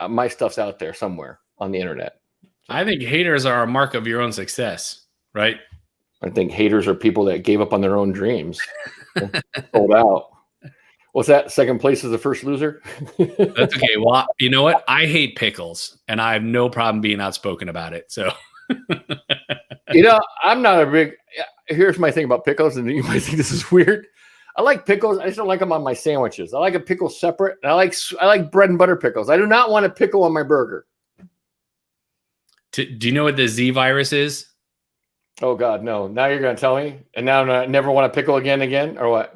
Speaker 1: my stuff's out there somewhere on the internet.
Speaker 2: I think haters are a mark of your own success, right?
Speaker 1: I think haters are people that gave up on their own dreams, sold out. What's that? Second place is the first loser.
Speaker 2: That's okay. Well, you know what? I hate pickles, and I have no problem being outspoken about it. So,
Speaker 1: I'm not a big. Here's my thing about pickles, and you might think this is weird. I like pickles. I just don't like them on my sandwiches. I like a pickle separate, and I like bread and butter pickles. I do not want a pickle on my burger.
Speaker 2: Do you know what the Z virus is?
Speaker 1: Oh God, no! Now you're going to tell me, and now I never want a pickle again, or what?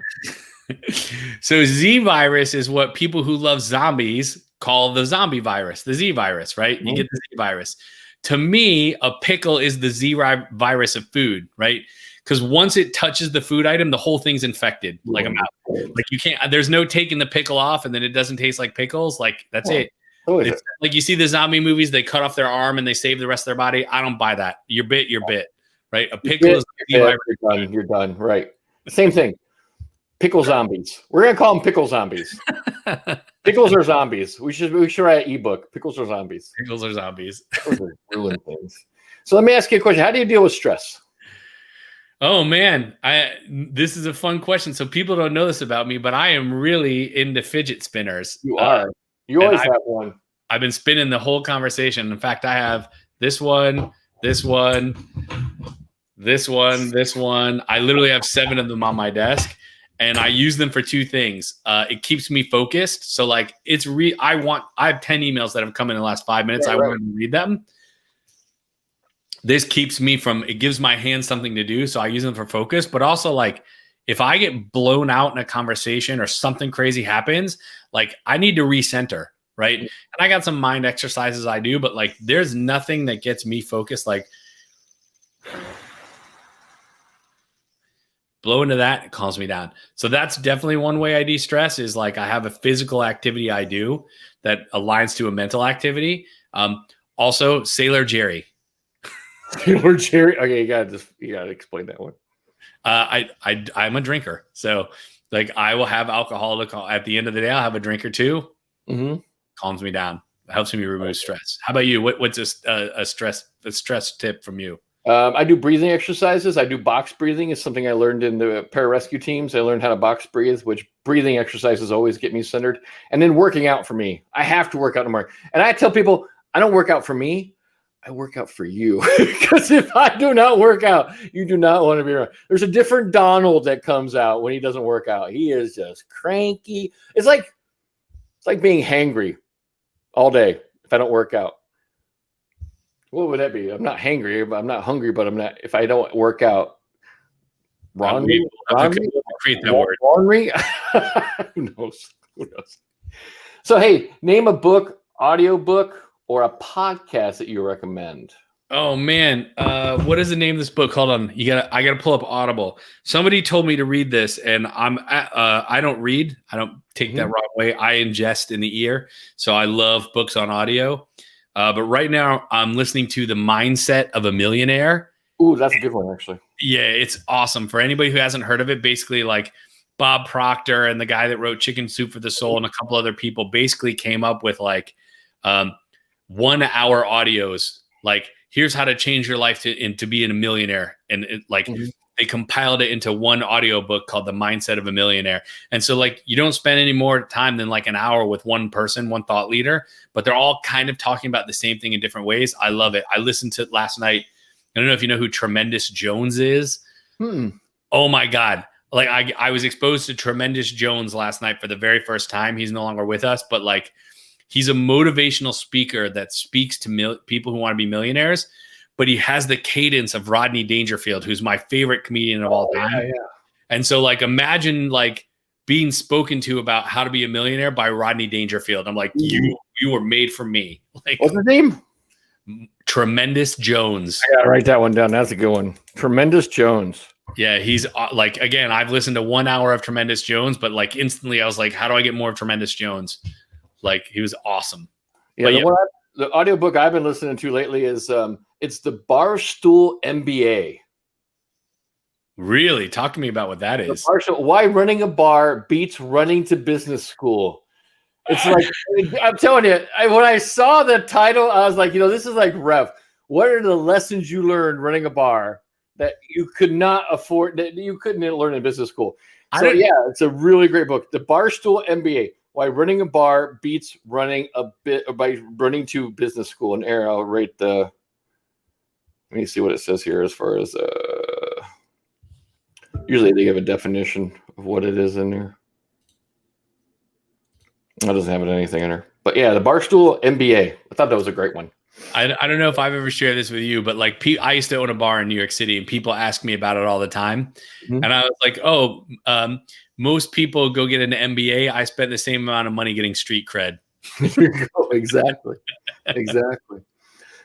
Speaker 2: So Z virus is what people who love zombies call the zombie virus, the Z virus, right? You get the Z virus. To me, a pickle is the Z virus of food, right? Because once it touches the food item, the whole thing's infected. Like I'm out. Like you can't. There's no taking the pickle off, and then it doesn't taze like pickles. Like that's it. It's like you see the zombie movies, they cut off their arm and they save the rest of their body. I don't buy that. You're bit, right? A pickle is
Speaker 1: you're done. Right. Same thing. Pickle zombies. We're gonna call them pickle zombies. Pickles are zombies. We should write an ebook. Pickles are zombies.
Speaker 2: Pickles are zombies.
Speaker 1: Those are ruin things. So let me ask you a question. How do you deal with stress?
Speaker 2: Oh man, this is a fun question. So people don't know this about me, but I am really into fidget spinners.
Speaker 1: You are. You always have one.
Speaker 2: I've been spinning the whole conversation. In fact, I have this one, this one, this one, this one. I literally have 7 of them on my desk, and I use them for 2 things. It keeps me focused. So like I have 10 emails that have come in the last 5 minutes. I want to read them. This keeps me it gives my hands something to do. So I use them for focus, but also like if I get blown out in a conversation or something crazy happens, like I need to recenter, right? And I got some mind exercises I do, but like there's nothing that gets me focused. Like blow into that, it calms me down. So that's definitely one way I de-stress is like I have a physical activity I do that aligns to a mental activity. Also, Sailor Jerry.
Speaker 1: Sailor Jerry. Okay, you gotta explain that one.
Speaker 2: I'm a drinker, so like I will have alcohol at the end of the day. I'll have a drink or 2.
Speaker 1: Mm-hmm.
Speaker 2: Calms me down. Helps me remove stress. How about you? What's a stress tip from you?
Speaker 1: I do breathing exercises. I do box breathing. It's something I learned in the pararescue teams. I learned how to box breathe, which breathing exercises always get me centered. And then working out for me. I have to work out in the morning. And I tell people, I don't work out for me. I work out for you. Because if I do not work out, you do not want to be around. There's a different Donald that comes out when he doesn't work out. He is just cranky. It's like being hangry all day if I don't work out. What would that be? I'm not hangry, but I'm not hungry, but I'm not. If I don't work out,
Speaker 2: Create create that word.
Speaker 1: Ornery? Who knows? Who knows? So, hey, name a book, audiobook, or a podcast that you recommend.
Speaker 2: Oh man, what is the name of this book? Hold on, I gotta pull up Audible. Somebody told me to read this, and I don't read. I don't take that wrong way. I ingest in the ear, so I love books on audio. But right now, I'm listening to The Mindset of a Millionaire.
Speaker 1: Ooh, that's a good one, actually.
Speaker 2: Yeah, it's awesome. For anybody who hasn't heard of it, basically like Bob Proctor and the guy that wrote Chicken Soup for the Soul and a couple other people basically came up with like 1 hour audios. Like, here's how to change your life to be a millionaire. And they compiled it into one audiobook called The Mindset of a Millionaire. And so like, you don't spend any more time than like an hour with one person, one thought leader, but they're all kind of talking about the same thing in different ways. I love it. I listened to it last night. I don't know if you know who Tremendous Jones is. Oh my God. Like I was exposed to Tremendous Jones last night for the very first time. He's no longer with us, but like, he's a motivational speaker that speaks to people who want to be millionaires, but he has the cadence of Rodney Dangerfield, who's my favorite comedian of all time. Yeah. And so like, imagine like being spoken to about how to be a millionaire by Rodney Dangerfield. I'm like, you were made for me. Like,
Speaker 1: what's his name?
Speaker 2: Tremendous Jones.
Speaker 1: I gotta write that one down. That's a good one. Tremendous Jones.
Speaker 2: Yeah, he's like, again, I've listened to 1 hour of Tremendous Jones, but like instantly I was like, how do I get more of Tremendous Jones? Like, he was awesome.
Speaker 1: Yeah, the audiobook I've been listening to lately is it's the Barstool MBA.
Speaker 2: Really? Talk to me about what that is.
Speaker 1: Why running a bar beats running to business school. It's like, I'm telling you, when I saw the title, I was like, this is like Rev. What are the lessons you learned running a bar that you could not afford, that you couldn't learn in business school? So yeah, it's a really great book. The Barstool MBA. Why running a bar beats running by running to business school. And Aaron, I'll rate let me see what it says here as far as usually they give a definition of what it is in there. It doesn't have anything in there. But yeah, the Barstool MBA. I thought that was a great one.
Speaker 2: I don't know if I've ever shared this with you, but like I used to own a bar in New York City and people ask me about it all the time. And I was like, most people go get an MBA. I spent the same amount of money getting street cred.
Speaker 1: Exactly.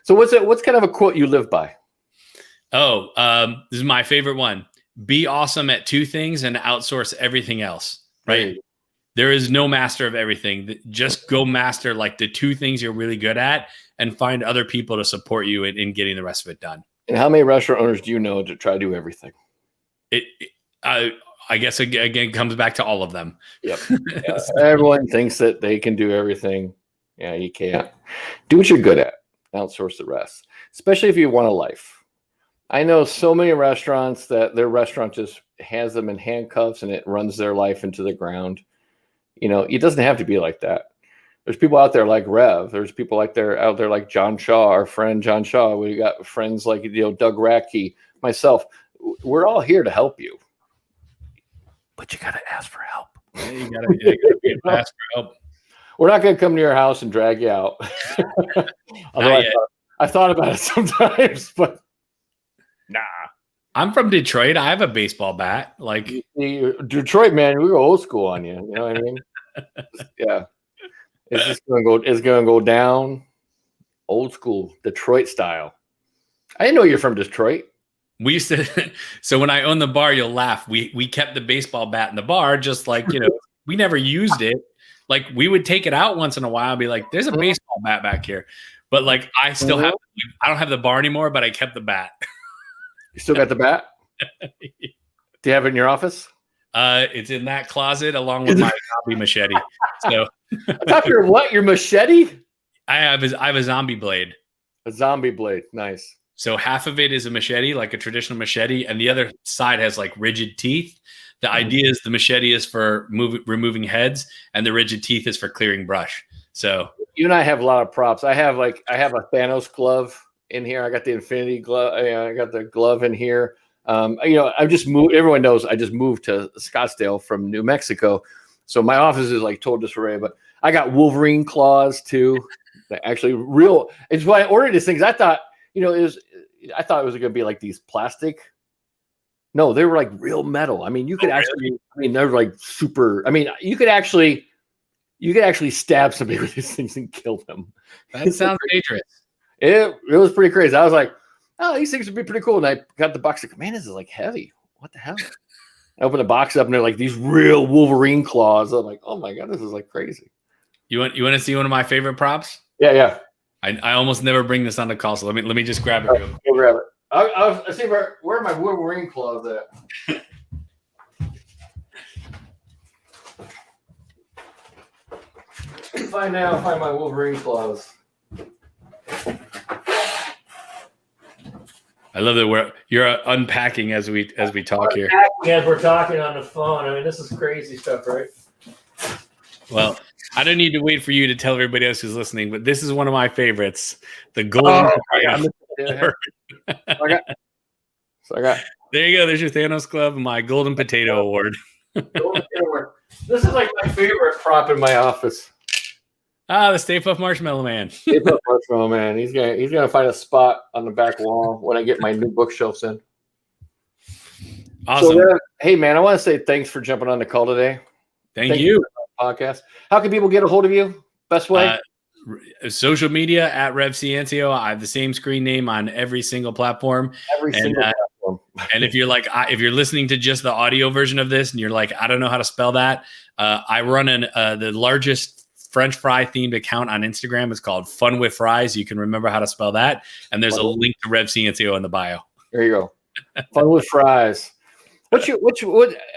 Speaker 1: So what's kind of a quote you live by?
Speaker 2: This is my favorite one. Be awesome at two things and outsource everything else. Right? There is no master of everything. Just go master like the two things you're really good at and find other people to support you in getting the rest of it done. And
Speaker 1: how many restaurant owners do you know to try to do everything?
Speaker 2: I guess again comes back to all of them.
Speaker 1: Yep. Yeah. Everyone thinks that they can do everything. Yeah, you can't. Do what you're good at. Outsource the rest. Especially if you want a life. I know so many restaurants that their restaurant just has them in handcuffs and it runs their life into the ground. It doesn't have to be like that. There's people out there like Rev. There's people out there like John Shaw, our friend John Shaw. We got friends like Doug Radke, myself. We're all here to help you. But you got to ask for help.
Speaker 2: Yeah, you got to ask for help.
Speaker 1: We're not going to come to your house and drag you out. Although I thought about it sometimes, but nah.
Speaker 2: I'm from Detroit. I have a baseball bat. Like
Speaker 1: Detroit, man, we go old school on you. You know what I mean? Yeah. It's just going to go down old school Detroit style. I didn't know you're from Detroit.
Speaker 2: We used to, so when I owned the bar, you'll laugh. We kept the baseball bat in the bar, just like, we never used it. Like we would take it out once in a while and be like, there's a baseball bat back here. But like, I still I don't have the bar anymore, but I kept the bat.
Speaker 1: You still got the bat? Do you have it in your office?
Speaker 2: It's in that closet along with my zombie machete. So
Speaker 1: I thought your machete?
Speaker 2: I have a zombie blade.
Speaker 1: A zombie blade. Nice.
Speaker 2: So half of it is a machete, like a traditional machete, and the other side has like rigid teeth. The idea is the machete is for removing heads, and the rigid teeth is for clearing brush. So
Speaker 1: you and I have a lot of props. I have a Thanos glove in here. I got the Infinity glove. I got the glove in here. I just moved. Everyone knows I just moved to Scottsdale from New Mexico, so my office is like total disarray. But I got Wolverine Claws too. Actually, real. It's why I ordered these things. I thought it was going to be like these plastic No, they were like real metal. I mean, you could actually. I mean, they're like super. I mean, you could actually stab somebody with these things and kill them.
Speaker 2: That sounds dangerous.
Speaker 1: It was pretty crazy. I was like, oh, these things would be pretty cool. And I got the box. Like, man, this is like heavy. What the hell? I opened the box up and they're like these real Wolverine claws. I'm like, oh my God, this is like crazy.
Speaker 2: You want to see one of my favorite props?
Speaker 1: Yeah.
Speaker 2: I almost never bring this on the call, so let me just grab it.
Speaker 1: Right, go grab it. I see where are my Wolverine claws at? Find my Wolverine claws.
Speaker 2: I love that you're unpacking as we talk here.
Speaker 1: As we're talking on the phone. I mean, this is crazy stuff, right?
Speaker 2: Well, I don't need to wait for you to tell everybody else who's listening, but this is one of my favorites. The golden.
Speaker 1: So I got.
Speaker 2: There you go. There's your Thanos Club, my Golden Potato Award.
Speaker 1: This is like my favorite prop in my office.
Speaker 2: The Stay Puft Marshmallow Man.
Speaker 1: Stay Puft Marshmallow Man. He's gonna find a spot on the back wall when I get my new bookshelves in.
Speaker 2: Awesome.
Speaker 1: So, hey man, I want to say thanks for jumping on the call today.
Speaker 2: Thank you.
Speaker 1: Podcast. How can people get a hold of you? Best way?
Speaker 2: Social media at Revs Ciancio. I have the same screen name on every single platform.
Speaker 1: Platform.
Speaker 2: And if you're like, if you're listening to just the audio version of this and you're like, I don't know how to spell that, I run the largest French fry themed account on Instagram. It's called Fun with Fries. You can remember how to spell that. And there's a link to Revs Ciancio in the bio.
Speaker 1: There you go. Fun with Fries. What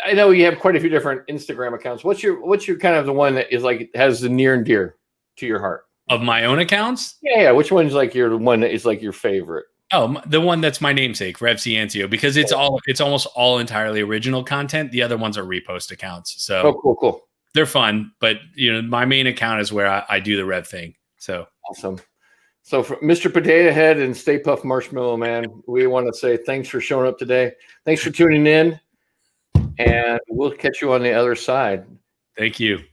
Speaker 1: I know you have quite a few different Instagram accounts. What's your kind of the one that is like has the near and dear to your heart?
Speaker 2: Of my own accounts?
Speaker 1: Yeah. Which one's like the one that is like your favorite?
Speaker 2: Oh, the one that's my namesake, Revs Ciancio, because it's almost all entirely original content. The other ones are repost accounts. So
Speaker 1: cool. They're
Speaker 2: fun, but my main account is where I do the Rev thing. So
Speaker 1: awesome. So for Mr. Potato Head and Stay Puft Marshmallow Man, we want to say thanks for showing up today. Thanks for tuning in, and we'll catch you on the other side.
Speaker 2: Thank you.